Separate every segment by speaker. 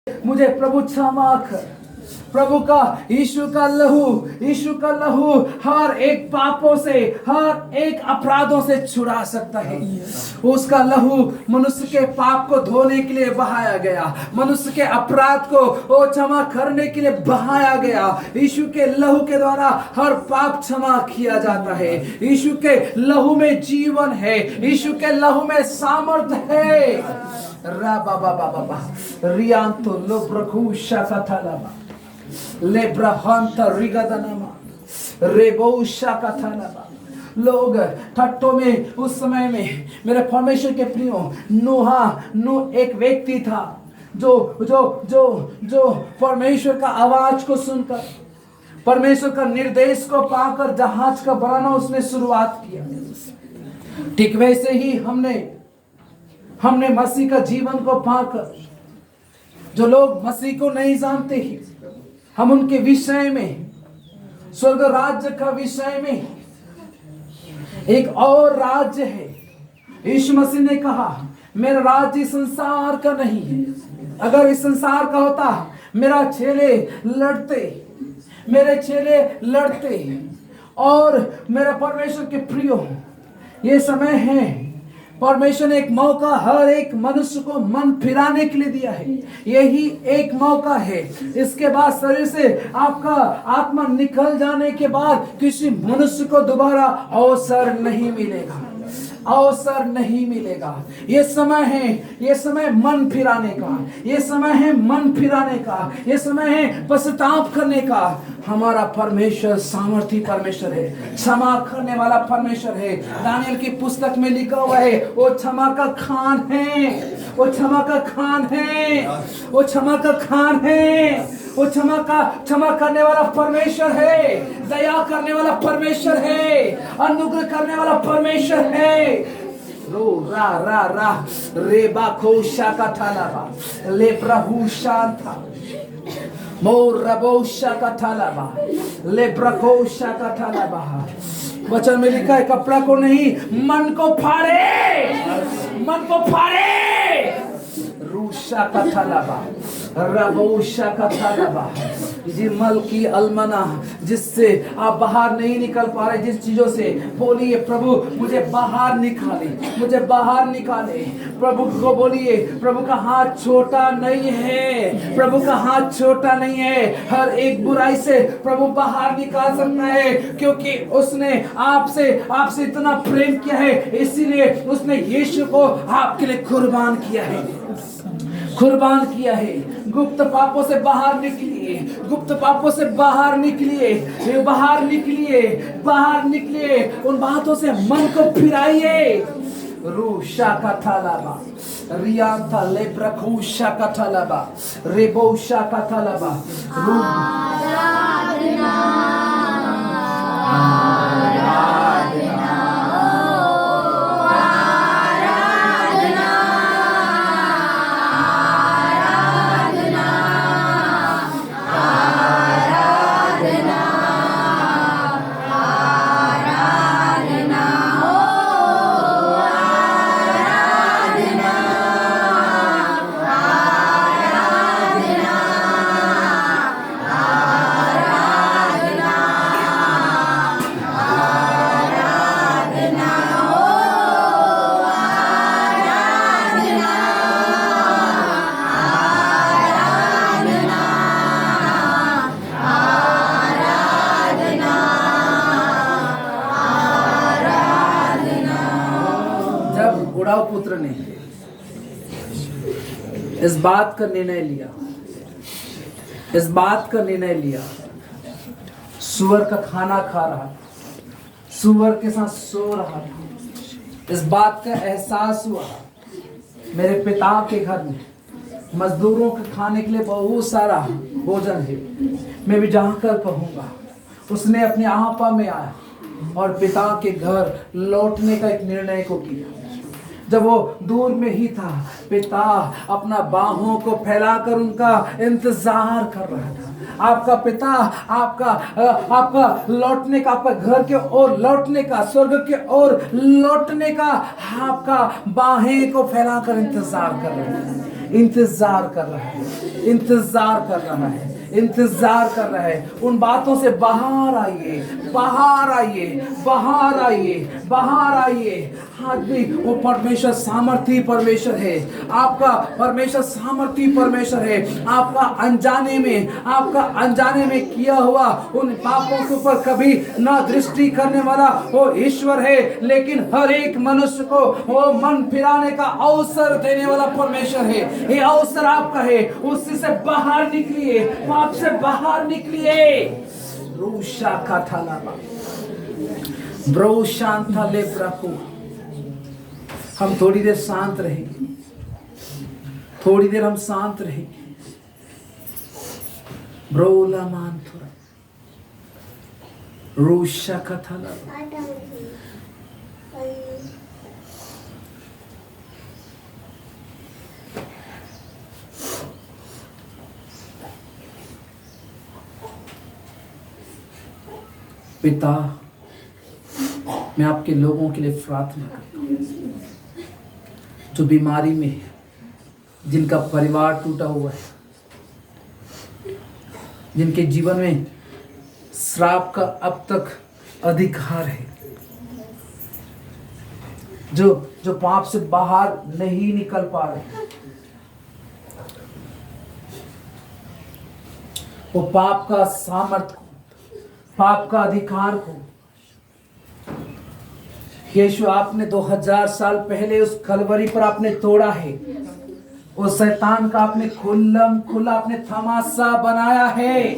Speaker 1: मुझे प्रभु क्षमा कर। प्रभु का यीशु का लहू हर एक पापों से, हर एक अपराधों से छुड़ा सकता है। उसका लहू मनुष्य के पाप को धोने के लिए बहाया गया, मनुष्य के अपराध को वो क्षमा करने के लिए बहाया गया। यीशु के लहू के द्वारा हर पाप क्षमा किया जाता है। यीशु के लहू में जीवन है, यीशु के लहू में सामर्थ है। रा बाबा बाबा रियांतो लो ब्रखू शफथलबा लेब्रहंत रिगदनमा रेबो शकथलबा। लोग ठट्टों में उस समय में मेरे परमेश्वर के प्रियो नूह एक व्यक्ति था जो जो जो जो परमेश्वर का आवाज को सुनकर, परमेश्वर का निर्देश को पाकर जहाज का बनाना उसने शुरुआत किया। ठीक वैसे ही हमने मसीह का जीवन को पाकर, जो लोग मसीह को नहीं जानते ही, हम उनके विषय में, स्वर्ग राज्य का विषय में, एक और राज्य है। यीशु मसीह ने कहा मेरा राज्य संसार का नहीं है। अगर इस संसार का होता मेरे चेले लड़ते। और मेरा परमेश्वर के प्रियो, ये समय है, परमेश्वर ने एक मौका हर एक मनुष्य को मन फिराने के लिए दिया है। यही एक मौका है। इसके बाद शरीर से आपका आत्मा निकल जाने के बाद किसी मनुष्य को दोबारा अवसर नहीं मिलेगा। ये समय है, ये समय मन फिराने का, ये समय है पश्चाताप करने का। हमारा परमेश्वर सामर्थी परमेश्वर है, क्षमा करने वाला परमेश्वर है। दानियल की पुस्तक में लिखा हुआ है वो क्षमा का खान है, वो क्षमा करने वाला परमेश्वर है, दया करने वाला परमेश्वर है, अनुग्रह करने वाला परमेश्वर है। रो रा रा रा रे बाखो शाकाथालाबा ले प्रभु शांता मोर रबो शाकाथालाबा ले प्रभु शाकाथालाबा। वचन में लिखा है कपड़ा को नहीं मन को फाड़े। रूशा कथालाबा रबोशा कथालाबा। जिमल की अलमना, जिससे आप बाहर नहीं निकल पा रहे, जिस चीजों से बोलिए प्रभु मुझे बाहर निकाले। प्रभु को बोलिए प्रभु का हाथ छोटा नहीं है। हर एक बुराई से प्रभु बाहर निकाल सकता है, क्योंकि उसने आपसे इतना प्रेम किया है, इसीलिए उसने यीशु को आपके लिए कुर्बान किया है। गुप्त पापों से बाहर निकलिए। उन बातों से मन को फिराइए। रूशा कथालाबा रियांता लेब्रखूशा कथालाबा रेबोशा कथालाबा। पुत्र ने इस बात का निर्णय लिया, सुअर का खाना खा रहा, सुअर के साथ सो रहा था। इस बात का एहसास हुआ मेरे पिता के घर में मजदूरों के खाने के लिए बहुत सारा भोजन है, मैं भी जाकर कहूँगा। उसने अपने आपा में आया और पिता के घर लौटने का एक निर्णय को किया। जब वो दूर में ही था, पिता अपना बाहों को फैलाकर उनका इंतजार कर रहा था। आपका पिता आपका लौटने का, आपका घर के ओर लौटने का, स्वर्ग के ओर लौटने का आपका बाहें को फैलाकर इंतजार कर रहे हैं। इंतजार कर रहा है, इंतजार कर रहा है, इंतजार कर रहा है। उन बातों से बाहर आइए, बाहर आइए, बाहर आइए, बाहर आइए। आदमी वो परमेश्वर सामर्थी परमेश्वर है, आपका परमेश्वर सामर्थी परमेश्वर है। आपका अनजाने में किया हुआ उन पापों के ऊपर कभी ना दृष्टि करने वाला वो ईश्वर है, लेकिन हर एक मनुष्य को वो मन फिराने का अवसर देने वाला परमेश्वर है। ये अवसर आपका है, उससे से बाहर निकलिए, पाप से बाहर निकलिए। रूशा का थालाबा ब्रो शांता ले प्रभु। हम थोड़ी देर शांत रहेंगे, थोड़ी देर हम शांत रहेंगे। ब्रोला मान थोड़ा रूशा का थालाबा। पिता, मैं आपके लोगों के लिए प्रार्थना करता हूँ जो बीमारी में है, जिनका परिवार टूटा हुआ है, जिनके जीवन में श्राप का अब तक अधिकार है, जो पाप से बाहर नहीं निकल पा रहे, वो पाप का सामर्थ्य, पाप का अधिकार को यीशु आपने 2000 साल पहले उस कलवरी पर आपने तोड़ा है। उस शैतान का आपने खुला आपने तमाशा बनाया है।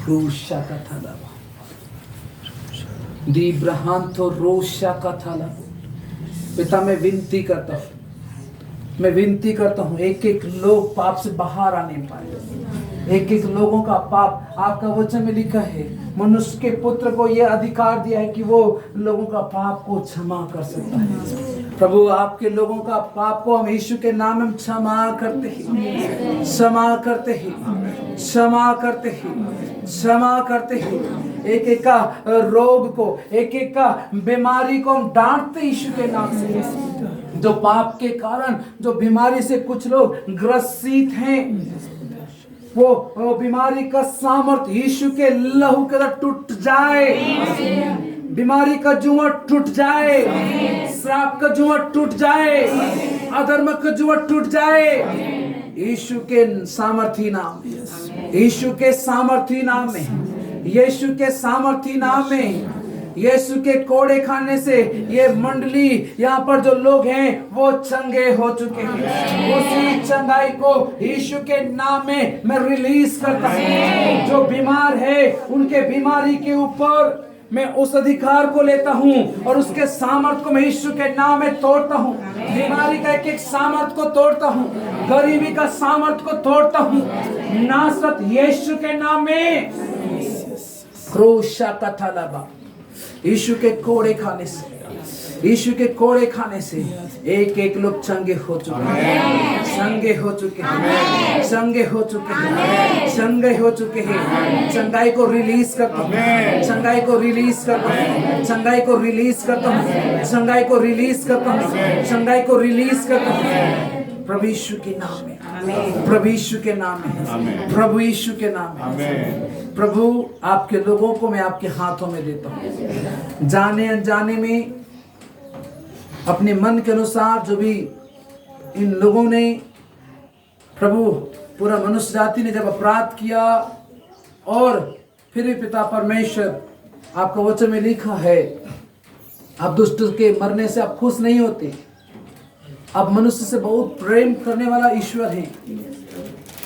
Speaker 1: रोशा का थाला दीब्रहांतो रोशा का थाला। पिता मैं विनती करता हूँ एक एक लोग पाप से बाहर आने पाए। एक एक लोगों का पाप, आपका वचन में लिखा है मनुष्य के पुत्र को यह अधिकार दिया है कि वो लोगों का पाप को क्षमा कर सकता है। प्रभु आपके लोगों का पाप को हम यीशु के नाम में क्षमा करते हैं, क्षमा करते हैं, क्षमा करते हैं, क्षमा करते हैं। एक एक का रोग को, एक एक का बीमारी को हम डांटते यीशु के नाम से। जो पाप के कारण जो बीमारी से कुछ लोग ग्रसित हैं, वो बीमारी का सामर्थ यीशु के लहू के द्वारा टूट जाए। बीमारी का जुआ टूट जाए, श्राप का जुआ टूट जाए, अधर्म का जुआ टूट जाए यीशु के सामर्थी नाम में, यीशु के सामर्थी नाम में, यीशु के सामर्थी नाम में। यीशु के कोड़े खाने से ये मंडली यहाँ पर जो लोग हैं वो चंगे हो चुके हैं। उसी चंगाई को यीशु के नाम में मैं रिलीज करता हूँ। जो बीमार है उनके बीमारी के ऊपर मैं उस अधिकार को लेता हूँ और उसके सामर्थ को मैं यीशु के नाम में तोड़ता हूँ। बीमारी का एक एक सामर्थ को तोड़ता हूँ, गरीबी का सामर्थ को तोड़ता हूँ नासरत यीशु के नाम में। क्रोशा कथालाबा। यीशु के कोड़े खाने से, यीशु के कोड़े खाने से एक एक लोग चंगे हो चुके हैं, चंगे हो चुके हैं, चंगे हो चुके हैं, चंगे हो चुके हैं। चंगाई को रिलीज करता हूँ, चंगाई को रिलीज करता हूँ, चंगाई को रिलीज करता हूँ, चंगाई को रिलीज करता हूँ, चंगाई को रिलीज करता हूँ। प्रभु यीशु के नाम में, प्रभु यीशु के नाम में, प्रभु यीशु के नाम में। प्रभु आपके लोगों को मैं आपके हाथों में देता हूँ। जाने अनजाने में अपने मन के अनुसार जो भी इन लोगों ने, प्रभु पूरा मनुष्य जाति ने जब अपराध किया, और फिर भी पिता परमेश्वर आपका वचन में लिखा है आप दुष्ट के मरने से आप खुश नहीं होते, आप मनुष्य से बहुत प्रेम करने वाला ईश्वर हैं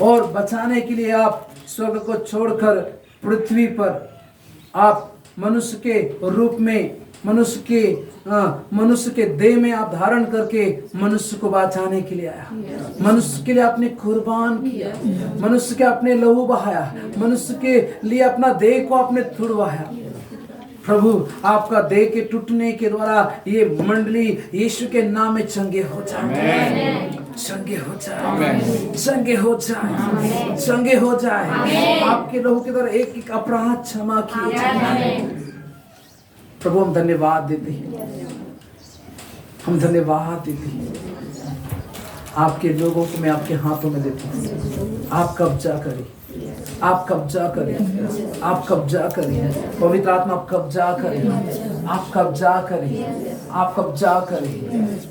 Speaker 1: और बचाने के लिए आप स्वर्ग को छोड़कर पृथ्वी पर आप मनुष्य के रूप में, मनुष्य के देह में आप धारण करके मनुष्य को बचाने के लिए आया। मनुष्य के लिए आपने कुर्बान किया, मनुष्य के आपने लहू बहाया, मनुष्य के लिए अपना देह को आपने तुड़वाया। प्रभु आपका देह के टूटने के द्वारा ये मंडली यीशु के नाम में चंगे हो जाए, चंगे हो जाए, चंगे हो जाए, चंगे हो जाए। आपके लहू के द्वारा एक एक अपराध क्षमा किए जाए। प्रभु हम धन्यवाद देते हैं, हम धन्यवाद देते हैं। आपके लोगों को मैं आपके हाथों में देता हूँ। आप कब्जा करें, आप कब्जा करें, आप कब्जा करें, पवित्र आत्मा आप कब्जा करें, आप कब्जा करें, आप कब्जा करें।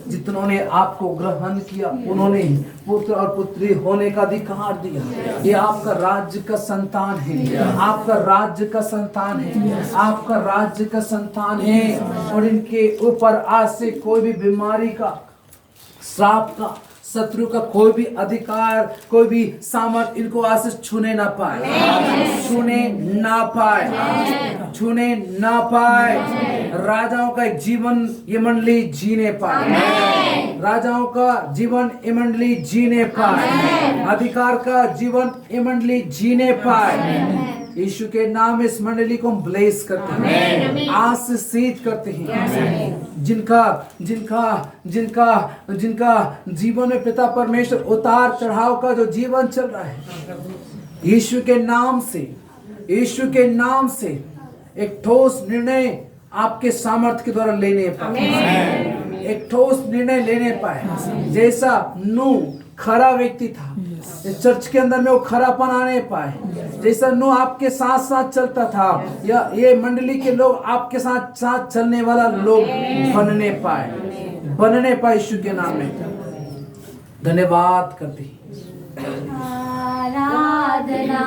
Speaker 1: जितनों ने आपको ग्रहण किया उन्होंने पुत्र और पुत्री होने का अधिकार दिया। ये आपका राज्य का संतान है, आपका राज्य का संतान है, आपका राज्य का संतान है। और इनके ऊपर आज से कोई भी बीमारी का, श्राप का, शत्रु का कोई भी अधिकार, कोई भी सामर्थ इनको आज से छूने ना पाए, छूने ना पाए, छूने ना पाए। राजाओं का एक जीवन ये मंडली जीने पाए, राजाओं का जीवन ये मंडली जीने पाए, अधिकार का जीवन ये मंडली जीने पाए। यीशु के नाम इस मंडली को हम ब्लेस करते हैं, आशीषित करते हैं। जिनका जिनका जिनका जिनका जीवन में पिता परमेश्वर उतार चढ़ाव का जो जीवन चल रहा है, यीशु के नाम से, यीशु के नाम से एक ठोस निर्णय आपके सामर्थ्य के द्वारा लेने पाए, एक ठोस निर्णय लेने पाए। जैसा नूह खरा व्यक्ति था, इस चर्च के अंदर में वो खरापन आने पाए। जैसा नूह आपके साथ साथ चलता था, या ये मंडली के लोग आपके साथ साथ चलने वाला लोग बनने पाए, बनने पाए। यीशु के नाम में धन्यवाद करते हैं।
Speaker 2: आराधना